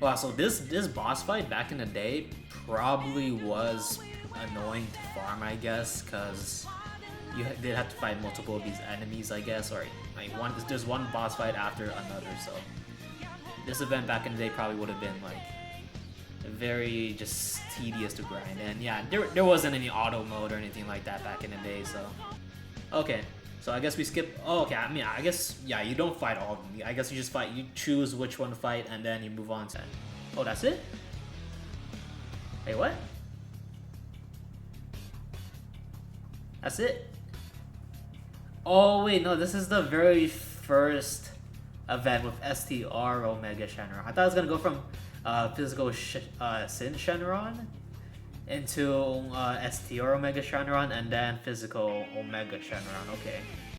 Wow, so this boss fight back in the day probably was annoying to farm, I guess, because you did have to fight multiple of these enemies, I guess, or like there's one boss fight after another. So this event back in the day probably would have been like very just tedious to grind. And yeah, there wasn't any auto mode or anything like that back in the day. So okay. So I guess we skip. Oh, okay. I mean, I guess yeah. You don't fight all of them. I guess you just fight. You choose which one to fight, and then you move on to. Oh, that's it. Wait, what? That's it. Oh wait, no. This is the very first event with STR Omega Shenron. I thought it was gonna go from physical Sin Shenron into STR Omega Shenron and then physical Omega Shenron. Okay.